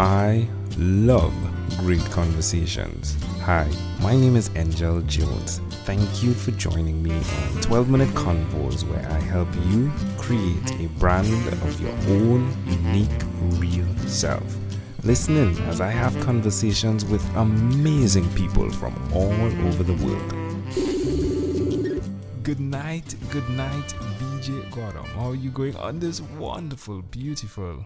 I love great conversations. Hi, my name is Angel Jones. Thank you for joining me on 12-minute convos where I help you create a brand of your own unique, real self. Listen in as I have conversations with amazing people from all over the world. Good night, Bijay Gautam. How are you going on this wonderful, beautiful,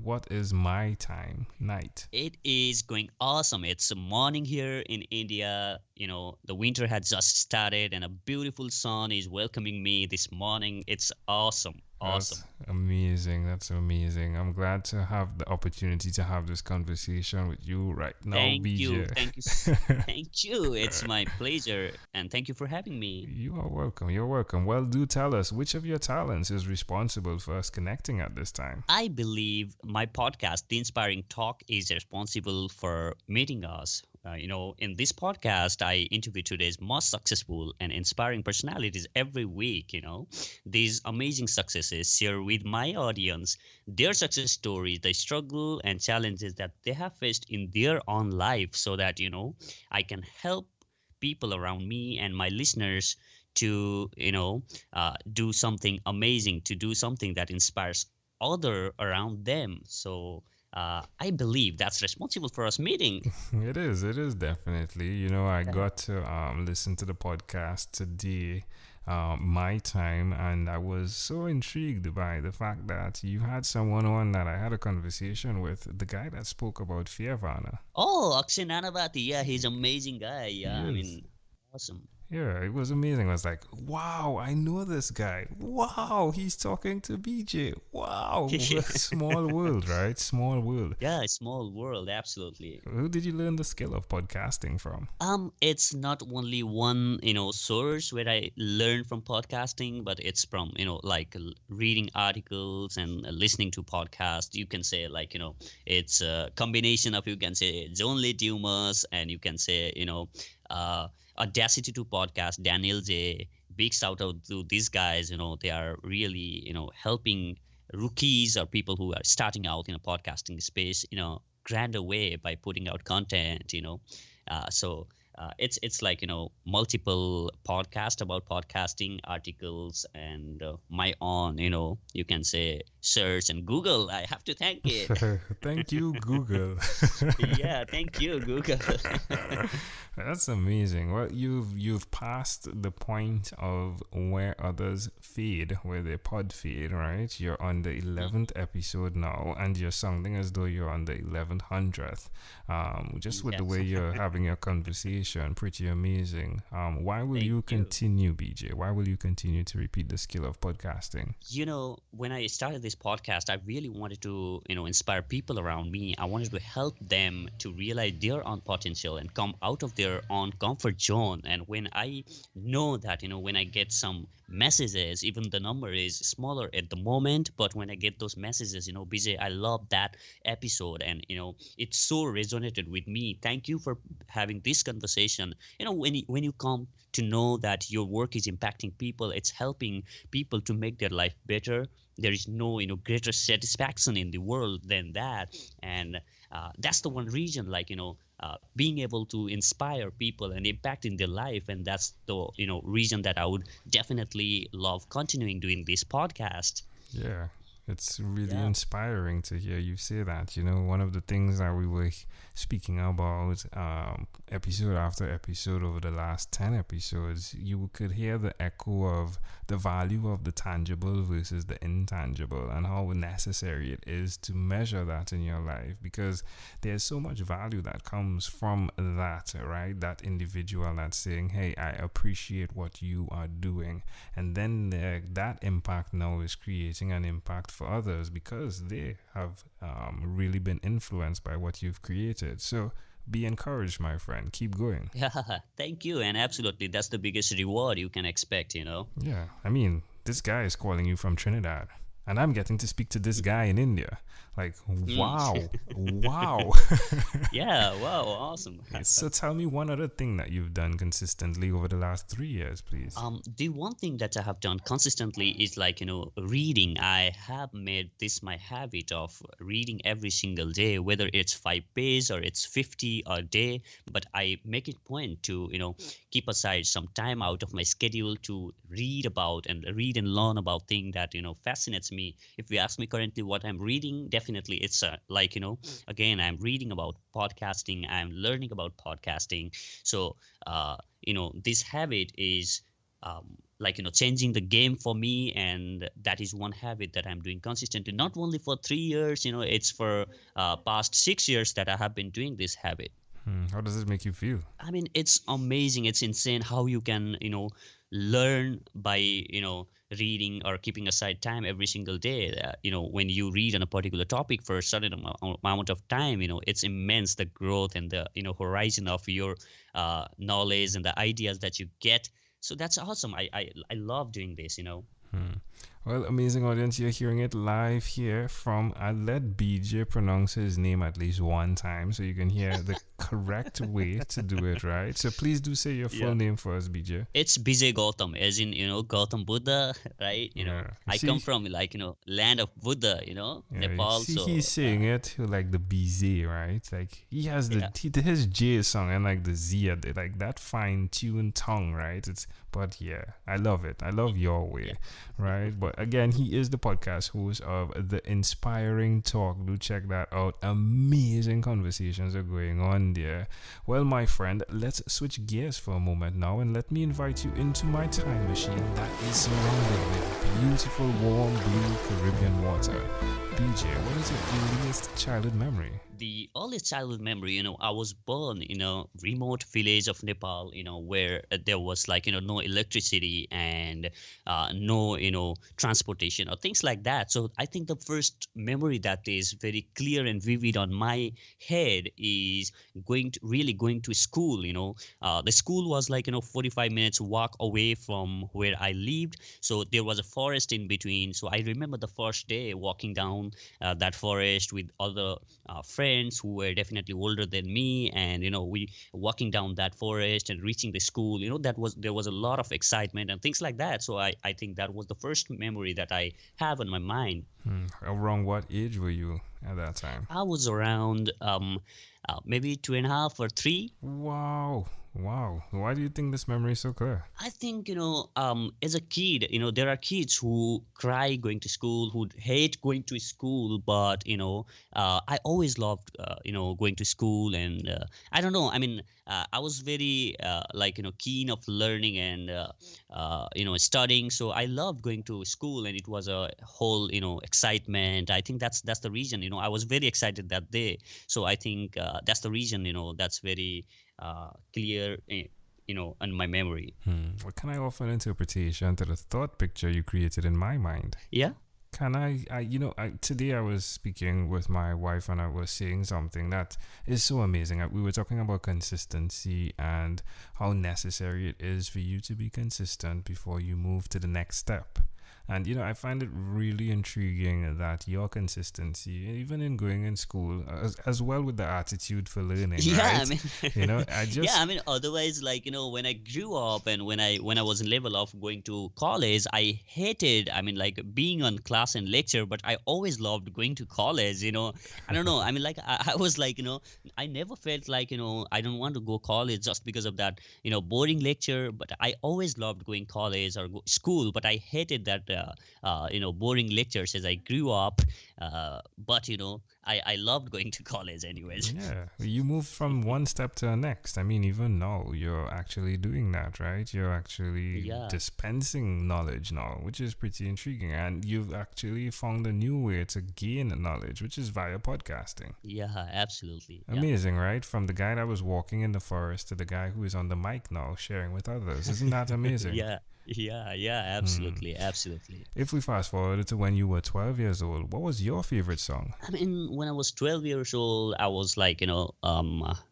what is my time? Night. It is going awesome. It's morning here in India. The winter has just started and a beautiful sun is welcoming me this morning. It's awesome. That's Awesome. amazing. That's amazing. I'm glad to have the opportunity to have this conversation with you right now, Thank you. BJ. Thank you. It's my pleasure. And thank you for having me. You are welcome. You're welcome. Well, do tell us which of your talents is responsible for us connecting at this time. I believe my podcast, The Inspiring Talk, is responsible for meeting us. In this podcast, I interview today's most successful and inspiring personalities every week. These amazing successes share with my audience their success stories, the struggle and challenges that they have faced in their own life so that, I can help people around me and my listeners to, do something amazing, to do something that inspires other around them. So I believe that's responsible for us meeting. It is definitely. I got to listen to the podcast today, my time, and I was so intrigued by the fact that you had someone on that I had a conversation with, the guy that spoke about Fearvana. Oh, Akshay Nanavati. Yeah, he's an amazing guy. Yeah, I Yes. mean, awesome. Yeah, it was amazing. I was like, wow, I know this guy. Wow, he's talking to BJ. Wow, small world, right? Small world. Yeah, a small world, absolutely. Who did you learn the skill of podcasting from? It's not only one, source where I learn from podcasting, but it's from, like reading articles and listening to podcasts. You can say like, it's a combination of, you can say John Lee Dumas, and you can say, uh, Audacity to podcast, Daniel J. Big shout out to these guys. They are really, helping rookies or people who are starting out in a podcasting space, grander way by putting out content, it's like multiple podcasts about podcasting articles and my own you can say search and Google. I have to thank it. Thank you, Google. Yeah, thank you, Google. That's amazing. Well, you've passed the point of where others fade, where they pod fade, right? You're on the 11th episode now, and you're sounding as though you're on the 1100th. Just with the way Yes. you're having your conversation, pretty amazing. Why will Thank you you. continue, BJ? Why will you continue to repeat the skill of podcasting? When I started this podcast, I really wanted to, inspire people around me. I wanted to help them to realize their own potential and come out of their own comfort zone. And when I know that, when I get some messages, even the number is smaller at the moment, but when I get those messages, BJ, I love that episode, and it so resonated with me. Thank you for having this conversation. When you come to know that your work is impacting people, it's helping people to make their life better. There is no greater satisfaction in the world than that. And that's the one reason, like being able to inspire people and impact in their life. And that's the reason that I would definitely love continuing doing this podcast. Yeah, it's really Yeah. inspiring to hear you say that. One of the things that we were speaking about episode after episode over the last 10 episodes, you could hear the echo of the value of the tangible versus the intangible and how necessary it is to measure that in your life, because there's so much value that comes from that, right? That individual that's saying, hey, I appreciate what you are doing. And then that impact now is creating an impact for others because they have really been influenced by what you've created. So be encouraged, my friend. Keep going. Yeah, thank you. And absolutely, that's the biggest reward you can expect. Yeah, I mean, this guy is calling you from Trinidad, and I'm getting to speak to this guy in India. Like, Mm. wow, wow. Yeah, wow, awesome. So tell me one other thing that you've done consistently over the last 3 years, please. The one thing that I have done consistently is like, reading. I have made this my habit of reading every single day, whether it's 5 pages or it's 50 a day. But I make it point to, keep aside some time out of my schedule to read and learn about things that, fascinates me. If you ask me currently what I'm reading, definitely it's like, again, I'm reading about podcasting, I'm learning about podcasting. So, this habit is like changing the game for me, and that is one habit that I'm doing consistently, not only for 3 years, it's for past 6 years that I have been doing this habit. How does it make you feel? I mean, it's amazing, it's insane how you can learn by reading or keeping aside time every single day. When you read on a particular topic for a certain amount of time, it's immense, the growth and the horizon of your knowledge and the ideas that you get. So that's awesome. I love doing this. Hmm. Well, amazing audience, you're hearing it live here from, I let BJ pronounce his name at least one time so you can hear the correct way to do it, right? So please do say your full Yeah. name for us, BJ. It's Bijay Gautam, as in, Gautam Buddha, right? Yeah. You I come see, from like, land of Buddha, yeah, you Nepal. see So, he's saying it like the BZ, right? Like he has yeah, his J song and like the Z, like that fine tuned tongue, right? But yeah, I love it. I love your yeah. way, right? But again, he is the podcast host of The Inspiring Talk. Do check that out. Amazing conversations are going on there. Well, my friend, let's switch gears for a moment now and let me invite you into my time machine that is surrounded with beautiful, warm, blue Caribbean water. BJ, what is your earliest childhood memory? The earliest childhood memory, I was born in a remote village of Nepal, where there was like, no electricity and no, transportation or things like that. So I think the first memory that is very clear and vivid on my head is really going to school. The school was like, 45 minutes walk away from where I lived. So there was a forest in between. So I remember the first day walking down that forest with other friends who were definitely older than me, and we walking down that forest and reaching the school. There was a lot of excitement and things like that. So I think that was the first memory that I have on my mind. Around what age were you at that time? I was around maybe 2.5 or 3. Wow. Wow. Why do you think this memory is so clear? I think, as a kid, there are kids who cry going to school, who hate going to school, but, I always loved, going to school. And I don't know. I mean, I was very, like, keen of learning and, studying. So I loved going to school, and it was a whole, excitement. I think that's the reason, I was very excited that day. So I think that's the reason, that's very clear, in my memory. What can I offer an interpretation to the thought picture you created in my mind? Yeah. Can today I was speaking with my wife and I was saying something that is so amazing. We were talking about consistency and how necessary it is for you to be consistent before you move to the next step. And, I find it really intriguing that your consistency, even in going in school, as well with the attitude for learning, Yeah, I right? mean, I yeah, just, I mean, otherwise, like, when I grew up and when I was in level of going to college, I hated, I mean, like, being on class and lecture, but I always loved going to college. I don't know. I mean, like, I was like, I never felt like, I don't want to go college just because of that, boring lecture, but I always loved going college or school, but I hated that, boring lectures as I grew up. But, I loved going to college anyways. yeah, you move from one step to the next. I mean, even now, you're actually doing that, right? You're actually Yeah. dispensing knowledge now, which is pretty intriguing. And you've actually found a new way to gain knowledge, which is via podcasting. Yeah, absolutely. Yeah. Amazing, right? From the guy that was walking in the forest to the guy who is on the mic now sharing with others. Isn't that amazing? Yeah. Yeah, absolutely. If we fast forward to when you were 12 years old, what was your favorite song? I mean, when I was 12 years old, I was like,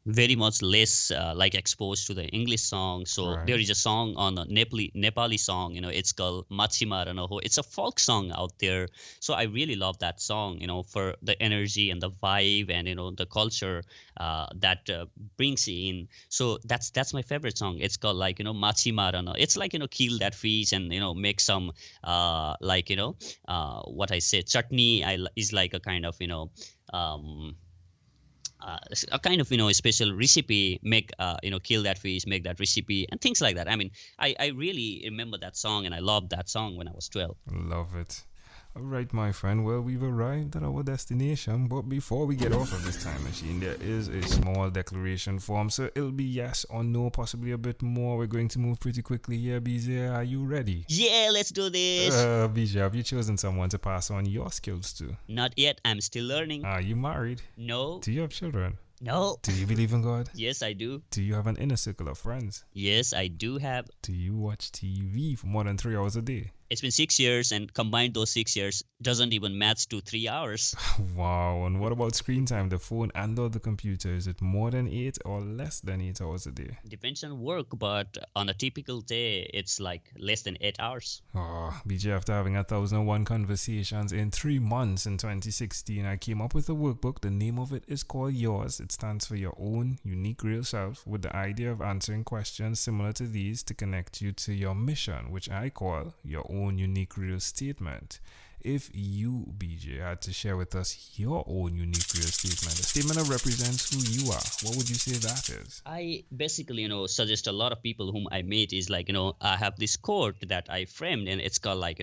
very much less like exposed to the English song. So Right. there is a song on a Nepali song, it's called Machima Ranoho. It's a folk song out there. So I really love that song, for the energy and the vibe and, the culture that brings in. So that's my favorite song. It's called like, Machima Rano. It's like, kill that fish and, make some like, what I say, chutney is like a kind of um, a kind of a special recipe. Make kill that fish, make that recipe, and things like that. I mean, I really remember that song, and I loved that song when I was 12. Love it. All right, my friend. Well, we've arrived at our destination, but before we get off of this time machine, there is a small declaration form. So it'll be yes or no, possibly a bit more. We're going to move pretty quickly here. BJ, are you ready? Yeah, let's do this. BJ, have you chosen someone to pass on your skills to? Not yet. I'm still learning. Are you married? No. Do you have children? No. Do you believe in God? Yes, I do. Do you have an inner circle of friends? Yes, I do have. Do you watch TV for more than 3 hours a day? It's been 6 years, and combined those 6 years doesn't even match to 3 hours. Wow. And what about screen time? The phone and or the computer? Is it more than 8 or less than 8 hours a day? Depends on work, but on a typical day, it's like less than 8 hours. Oh, BJ, after having 1,001 conversations in 3 months in 2016, I came up with a workbook. The name of it is called Yours. It stands for your own unique real self, with the idea of answering questions similar to these to connect you to your mission, which I call your own unique real statement. If you, BJ, had to share with us your own unique real statement, a statement that represents who you are, what would you say that is? I basically, suggest a lot of people whom I meet is like, I have this quote that I framed, and it's called like,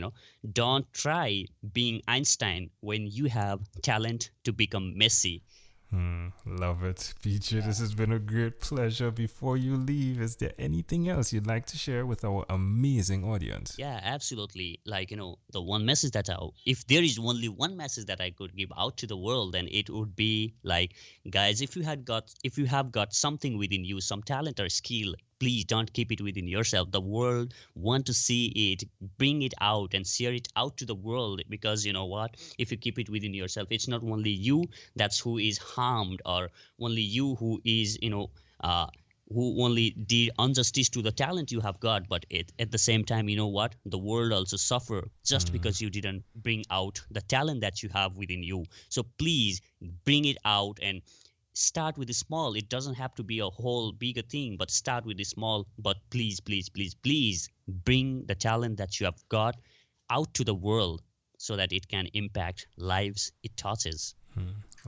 don't try being Einstein when you have talent to become Messi. Love it. BJ, this has been a great pleasure. Before you leave, is there anything else you'd like to share with our amazing audience? Yeah, absolutely. Like, the one message that if there is only one message that I could give out to the world, then it would be like, guys, if you have got something within you, some talent or skill, please don't keep it within yourself. The world want to see it. Bring it out and share it out to the world, because you know what? If you keep it within yourself, it's not only you that's who is harmed, or only you who is, who only did injustice to the talent you have got, but at the same time, you know what? The world also suffer just because you didn't bring out the talent that you have within you. So please bring it out and start with the small. It doesn't have to be a whole bigger thing, but start with the small. But please bring the talent that you have got out to the world so that it can impact lives it touches.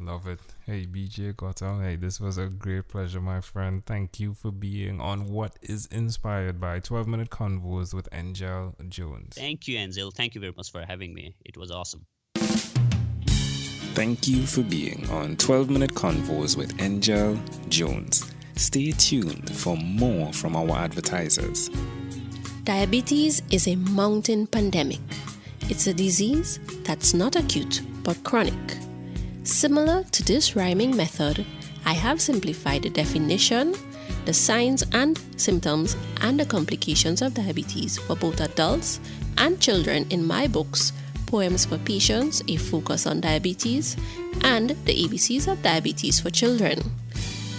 Love it. Hey, Bijay Gautam. Hey, this was a great pleasure, my friend. Thank you for being on What is Inspired by 12-Minute Convos with Angel Jones. Thank you, Angel. Thank you very much for having me. It was awesome. Thank you for being on 12-Minute Convos with Angel Jones. Stay tuned for more from our advertisers. Diabetes is a mountain pandemic. It's a disease that's not acute but chronic. Similar to this rhyming method, I have simplified the definition, the signs and symptoms, and the complications of diabetes for both adults and children in my books, Poems for Patients, A Focus on Diabetes, and The ABCs of Diabetes for Children.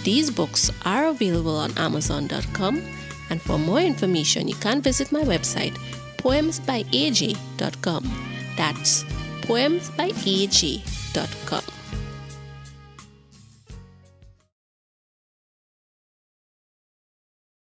These books are available on Amazon.com, and for more information, you can visit my website, poemsbyaj.com. That's poemsbyaj.com.